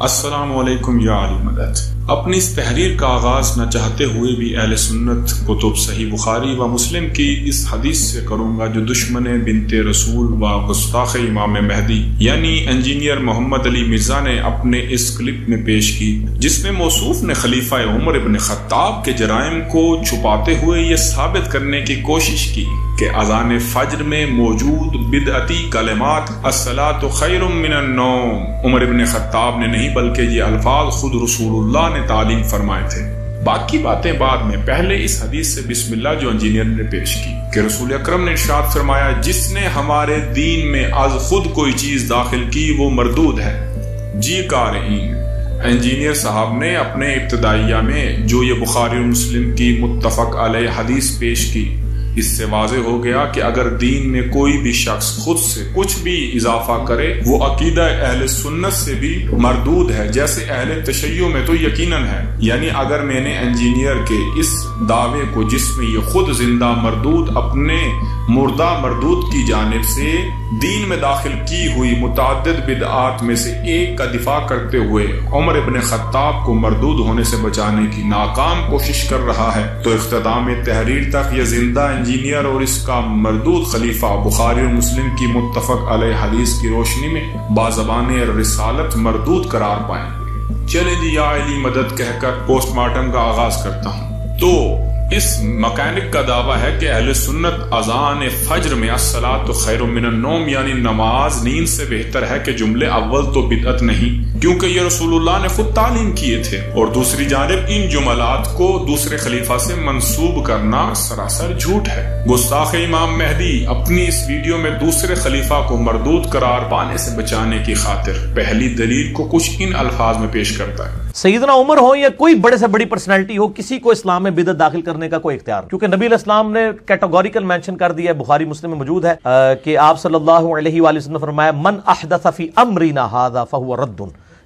السلام علیکم یا علی مدد۔ اپنی اس تحریر کا آغاز نہ چاہتے ہوئے بھی اہل سنت کتب صحیح بخاری و مسلم کی اس حدیث سے کروں گا جو دشمن بنت رسول و گستاخ امام مہدی یعنی انجینئر محمد علی مرزا نے اپنے اس کلپ میں پیش کی، جس میں موصوف نے خلیفہ عمر ابن خطاب کے جرائم کو چھپاتے ہوئے یہ ثابت کرنے کی کوشش کی کہ اذان فجر میں موجود بدعتی کلمات الصلاۃ خیر من النوم عمر ابن خطاب نے نہیں بلکہ یہ الفاظ خود رسول اللہ نے تعلیم فرمائے تھے۔ باقی باتیں بعد میں، پہلے اس حدیث سے بسم اللہ جو انجینئر نے پیش کی کہ رسول اکرم نے ارشاد فرمایا جس نے ہمارے دین میں از خود کوئی چیز داخل کی وہ مردود ہے۔ جی قارئین، انجینئر صاحب نے اپنے ابتدائیہ میں جو یہ بخاری اور مسلم کی متفق علیہ حدیث پیش کی، اس سے واضح ہو گیا کہ اگر دین میں کوئی بھی شخص خود سے کچھ بھی اضافہ کرے وہ عقیدہ اہل سنت سے بھی مردود ہے، جیسے اہل تشیع میں تو یقیناً ہے۔ یعنی اگر میں نے انجینئر کے اس دعوے کو جس میں یہ خود زندہ مردود اپنے مردہ مردود کی جانب سے دین میں داخل کی ہوئی متعدد بدعات میں سے ایک کا دفاع کرتے ہوئے عمر ابن خطاب کو مردود ہونے سے بچانے کی ناکام کوشش کر رہا ہے، تو اختتام تحریر تک یہ زندہ انجینئر اور اس کا مردود خلیفہ بخاری اور مسلم کی متفق علیہ حدیث کی روشنی میں بازبان رسالت مردود قرار پائیں گے۔ چلیں جی یا علی مدد کہہ کر پوسٹ مارٹم کا آغاز کرتا ہوں۔ تو اس مکینک کا دعویٰ ہے کہ اہل سنت اذان فجر میں الصلاۃ خیر من النوم یعنی نماز نیند سے بہتر ہے کہ جملے اول تو بدعت نہیں، کیونکہ یہ رسول اللہ نے خود تعلیم کیے تھے، اور دوسری جانب ان جملات کو دوسرے خلیفہ سے منسوب کرنا سراسر جھوٹ ہے۔ گستاخ امام مہدی اپنی اس ویڈیو میں دوسرے خلیفہ کو مردود قرار پانے سے بچانے کی خاطر پہلی دلیل کو کچھ ان الفاظ میں پیش کرتا ہے۔ سیدنا عمر ہو یا کوئی بڑے سے بڑی پرسنالٹی ہو، کسی کو اسلام میں بدعت داخل کرنے کا کوئی اختیار، کیونکہ نبی علیہ السلام نے کیٹیگوریکل مینشن کر دیا ہے، بخاری مسلم میں موجود ہے کہ آپ صلی اللہ علیہ وآلہ وسلم نے فرمایا من احدث فی امرنا ھذا فہو رد،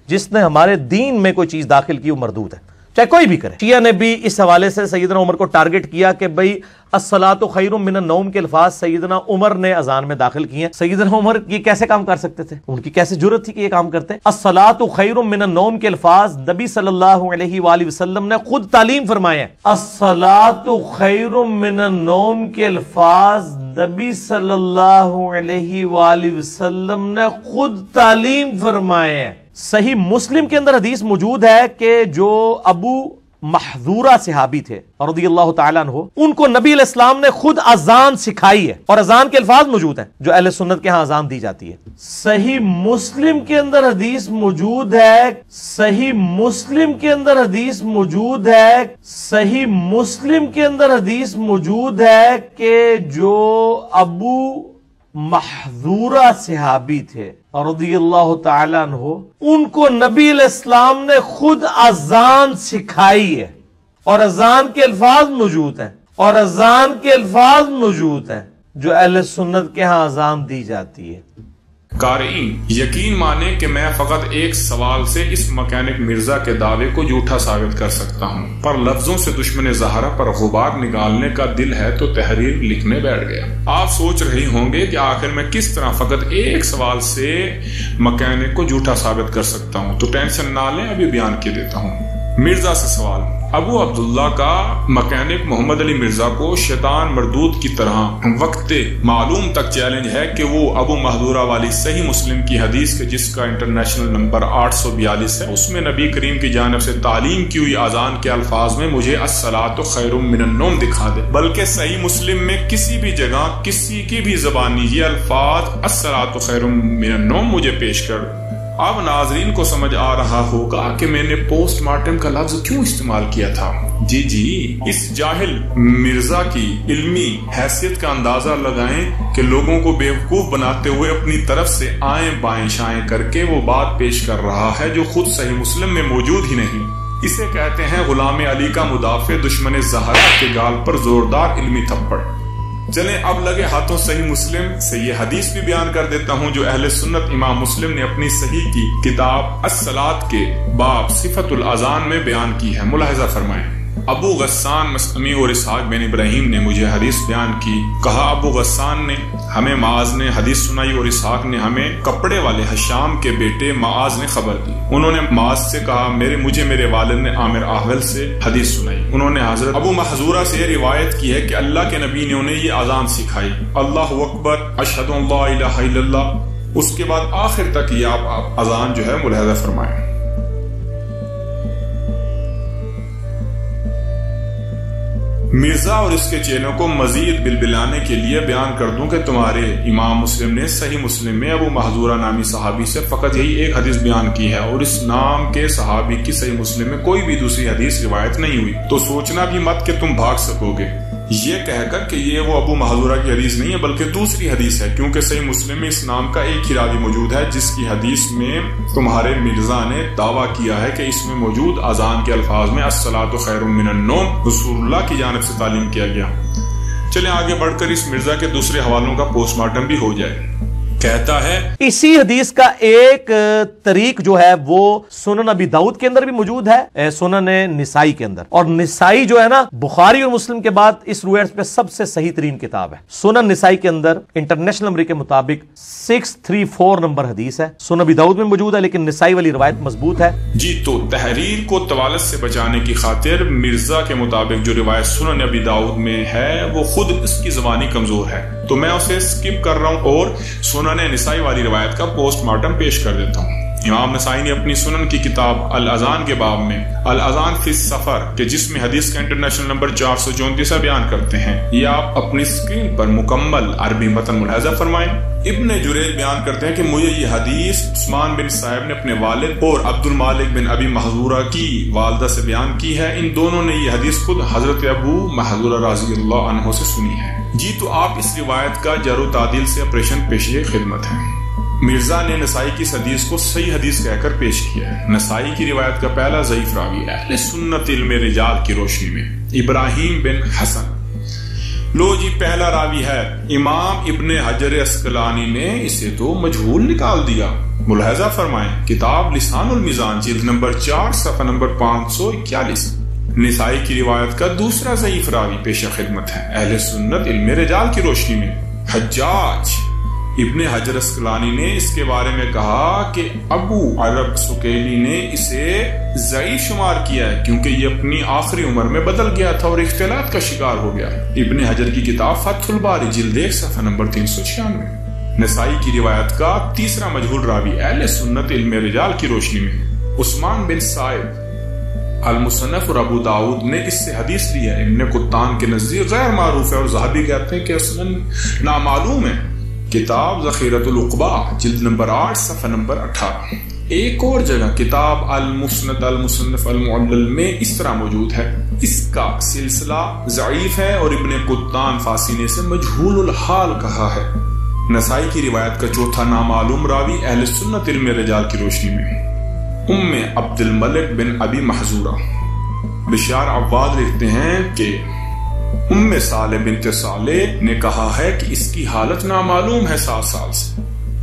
جس نے ہمارے دین میں کوئی چیز داخل کی وہ مردود ہے، چاہے کوئی بھی کرے۔ شیعہ نے بھی اس حوالے سے سیدنا عمر کو ٹارگٹ کیا کہ بھئی الصلاۃ خیر من النوم کے الفاظ سیدنا عمر نے اذان میں داخل کیے ہیں۔ سیدنا عمر یہ کیسے کام کر سکتے تھے؟ ان کی کیسے جرأت تھی کہ یہ کام کرتے؟ الصلاۃ خیر من النوم کے الفاظ نبی صلی اللہ علیہ وآلہ وسلم نے خود تعلیم فرمائے ہیں۔ الصلاۃ خیر من النوم کے الفاظ نبی صلی اللہ علیہ وآلہ وسلم نے خود تعلیم فرمائے ہیں۔ صحیح مسلم کے اندر حدیث موجود ہے کہ جو ابو محذورہ صحابی تھے رضی اللہ تعالیٰ عنہ، ان کو نبی علیہ السلام نے خود اذان سکھائی ہے، اور اذان کے الفاظ موجود ہیں جو اہل سنت کے ہاں اذان دی جاتی ہے۔ صحیح مسلم کے اندر حدیث موجود ہے، صحیح مسلم کے اندر حدیث موجود ہے، صحیح مسلم کے اندر حدیث موجود ہے کہ جو ابو محذورہ صحابی تھے رضی اللہ تعالیٰ عنہ، ان کو نبی علیہ السلام نے خود اذان سکھائی ہے، اور اذان کے الفاظ موجود ہیں، اور اذان کے الفاظ موجود ہیں جو اہل سنت کے ہاں اذان دی جاتی ہے۔ قارئین یقین مانیں کہ میں فقط ایک سوال سے اس مکینک مرزا کے دعوے کو جھوٹا ثابت کر سکتا ہوں، پر لفظوں سے دشمن زہرا پر غبار نکالنے کا دل ہے تو تحریر لکھنے بیٹھ گیا۔ آپ سوچ رہی ہوں گے کہ آخر میں کس طرح فقط ایک سوال سے مکینک کو جھوٹا ثابت کر سکتا ہوں، تو ٹینشن نہ لیں، ابھی بیان کر دیتا ہوں۔ مرزا سے سوال: ابو عبداللہ کا مکینک محمد علی مرزا کو شیطان مردود کی طرح وقت معلوم تک چیلنج ہے کہ وہ ابو محذورہ والی صحیح مسلم کی حدیث کے جس کا انٹرنیشنل نمبر 842 ہے، اس میں نبی کریم کی جانب سے تعلیم کی ہوئی اذان کے الفاظ میں مجھے الصلاۃ خیر من النوم دکھا دے، بلکہ صحیح مسلم میں کسی بھی جگہ کسی کی بھی زبانی یہ الفاظ الصلاۃ خیر من النوم مجھے پیش کر۔ اب ناظرین کو سمجھ آ رہا ہوگا کہ میں نے پوسٹ مارٹم کا لفظ کیوں استعمال کیا تھا۔ جی اس جاہل مرزا کی علمی حیثیت کا اندازہ لگائیں کہ لوگوں کو بیوقوف بناتے ہوئے اپنی طرف سے آئیں بائیں شائیں کر کے وہ بات پیش کر رہا ہے جو خود صحیح مسلم میں موجود ہی نہیں۔ اسے کہتے ہیں غلام علی کا مدافع دشمن زہرا کے گال پر زوردار علمی تھپڑ۔ چلیں اب لگے ہاتھوں صحیح مسلم سے یہ حدیث بھی بیان کر دیتا ہوں جو اہل سنت امام مسلم نے اپنی صحیح کی کتاب الصلاۃ کے باب صفت الاذان میں بیان کی ہے، ملاحظہ فرمائیں۔ ابو غسان مسعمی اور اسحاق بن ابراہیم نے مجھے حدیث بیان کی. کہا ابو غسان نے ہمیں معاذ نے حدیث سنائی اور اسحاق نے ہمیں کپڑے والے حشام کے بیٹے معاذ نے خبر دی. انہوں نے معاذ سے کہا مجھے میرے والد نے عامر احول سے حدیث سنائی. انہوں نے حضرت ابو محذورہ سے روایت کی ہے کہ اللہ کے نبی نے انہیں یہ اذان سکھائی, اللہ اکبر اشہد ان لا الہ الا اللہ. اس کے بعد آخر تک یہ آپ اذان جو ہے ملاحظہ فرمائیں. مرزا اور اس کے چیلوں کو مزید بلبلانے کے لیے بیان کر دوں کہ تمہارے امام مسلم نے صحیح مسلم میں ابو محذورہ نامی صحابی سے فقط یہی ایک حدیث بیان کی ہے اور اس نام کے صحابی کی صحیح مسلم میں کوئی بھی دوسری حدیث روایت نہیں ہوئی. تو سوچنا بھی مت کہ تم بھاگ سکو گے یہ کہہ کر کہ یہ وہ ابو محذورہ کی حدیث نہیں ہے بلکہ دوسری حدیث ہے, کیونکہ صحیح مسلم میں اس نام کا ایک ہی راوی موجود ہے جس کی حدیث میں تمہارے مرزا نے دعویٰ کیا ہے کہ اس میں موجود اذان کے الفاظ میں الصلاۃ خیر من النوم رسول اللہ کی جانب سے تعلیم کیا گیا. چلیں آگے بڑھ کر اس مرزا کے دوسرے حوالوں کا پوسٹ مارٹم بھی ہو جائے. کہتا ہے اسی حدیث کا ایک طریق جو ہے وہ سنن ابی داؤد کے اندر بھی موجود ہے, سنن نسائی کے اندر, اور نسائی جو ہے نا بخاری اور مسلم کے بعد اس روایت پہ سب سے صحیح ترین کتاب ہے. سنن نسائی کے اندر انٹرنیشنل نمبر کے مطابق 634 نمبر حدیث ہے. سنن ابی داؤد میں موجود ہے لیکن نسائی والی روایت مضبوط ہے. جی تو تحریر کو طوالت سے بچانے کی خاطر مرزا کے مطابق جو روایت سنن ابی داؤد میں ہے وہ خود اس کی زبانی کمزور ہے, تو میں اسے سکپ کر رہا ہوں اور سنن نسائی والی روایت کا پوسٹ مارٹم پیش کر دیتا ہوں. امام نسائی نے اپنی سنن کی کتاب الاذان کے باب میں الاذان فی السفر کہ جس میں حدیث کا انٹرنیشنل نمبر 434 بیان کرتے ہیں, یہ آپ اپنی اسکرین پر مکمل عربی متن ملاحظہ فرمائیں. ابن جریج بیان کرتے ہیں کہ مجھے یہ حدیث عثمان بن صاحب نے اپنے والد اور عبد المالک بن ابی محذورہ کی والدہ سے بیان کی ہے. ان دونوں نے یہ حدیث خود حضرت ابو محذورہ رضی اللہ عنہ سے سنی ہے. جی تو آپ اس روایت کا جر و تعدیل سے آپریشن پیش خدمت ہے. مرزا نے نسائی کی اس حدیث کو صحیح حدیث کہہ کر پیش کیا ہے. نسائی کی روایت کا پہلا ضعیف راوی اہل سنت علم رجال کی روشنی میں ابراہیم بن حسن. لو جی پہلا راوی ہے امام ابن حجر اسقلانی نے اسے تو مجہول نکال دیا. ملاحظہ فرمائیں کتاب لسان المیزان جلد نمبر 4 صفحہ نمبر 541. نسائی کی روایت کا دوسرا ضعیف راوی پیش خدمت ہے اہل سنت علم رجال کی روشنی میں حجاج ابن حجر اسقلانی نے اس کے بارے میں کہا کہ ابو عرب سکیلی نے اسے ضعیف شمار کیا ہے کیونکہ یہ اپنی آخری عمر میں بدل گیا تھا اور اختلاط کا شکار ہو گیا. ابن حجر کی کتاب فتح الباری جلد 1 صفحہ نمبر 396. نسائی کی روایت کا تیسرا مجہول راوی اہل سنت علم رجال کی روشنی میں عثمان بن صائب المصنف اور ابو داؤد نے اس سے حدیث لی ہے. ابن قطان کے نزدیک غیر معروف ہے اور ذہبی کہتے ہیں کہ اصلاً نامعلوم ہے. کتاب ذخیرۃ العقبہ جلد نمبر 8 صفحہ نمبر 18. ایک اور جگہ کتاب المسند المصنف المعلل میں اس طرح موجود ہے. اس کا سلسلہ ضعیف ہے اور ابن قطان فاسی نے اسے مجہول الحال کہا ہے. نسائی کی روایت کا چوتھا نامعلوم راوی اہل سنت علم رجال کی روشنی میں ام عبد الملک بن ابی محذورہ. بشار عواد لکھتے ہیں کہ ام صالح بنت صالح نے کہا ہے کہ اس کی حالت نامعلوم ہے 7 سال سے.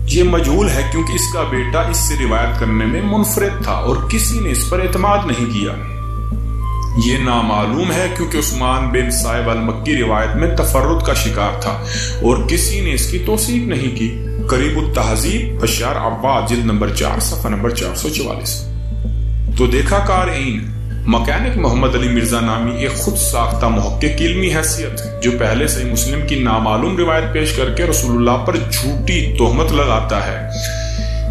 یہ مجہول ہے کیونکہ اس کا بیٹا اس سے روایت کرنے میں منفرد تھا اور کسی نے اس پر اعتماد نہیں کیا. یہ نامعلوم ہے کیونکہ عثمان بن صائب المکی روایت میں تفرد کا شکار تھا اور کسی نے اس کی توثیق نہیں کی. قریب التہذیب بشار عواد جلد نمبر 4 صفحہ نمبر 444. تو دیکھا قارئین مکینک محمد علی مرزا نامی ایک خود ساختہ محقق کی علمی حیثیت ہے جو پہلے صحیح مسلم کی نامعلوم روایت پیش کر کے رسول اللہ پر جھوٹی تہمت لگاتا ہے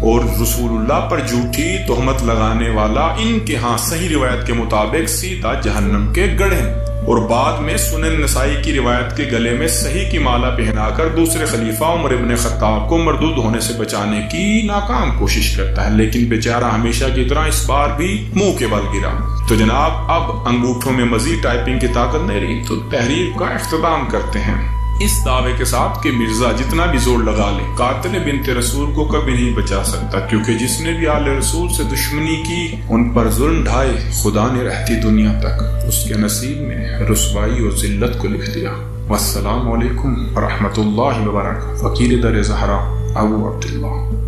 اور رسول اللہ پر جھوٹی تہمت لگانے والا ان کے ہاں صحیح روایت کے مطابق سیدھا جہنم کے گڑھے اور بعد میں سنن نسائی کی روایت کے گلے میں صحیح کی مالا پہنا کر دوسرے خلیفہ عمر ابن خطاب کو مردود ہونے سے بچانے کی ناکام کوشش کرتا ہے. لیکن بیچارہ ہمیشہ کی طرح اس بار بھی منہ کے بل گرا. تو جناب اب انگوٹھوں میں مزید ٹائپنگ کی طاقت نہیں رہی تو تحریر کا اختتام کرتے ہیں اس دعوے کے ساتھ کہ مرزا جتنا بھی زور لگا لے قاتل بنت رسول کو کبھی نہیں بچا سکتا کیونکہ جس نے بھی آل رسول سے دشمنی کی ان پر ظلم ڈھائے خدا نے رہتی دنیا تک اس کے نصیب میں رسوائی اور ذلت کو لکھ دیا. والسلام علیکم ورحمۃ اللہ وبرکاتہ. فقیر در زہرا ابو عبداللہ.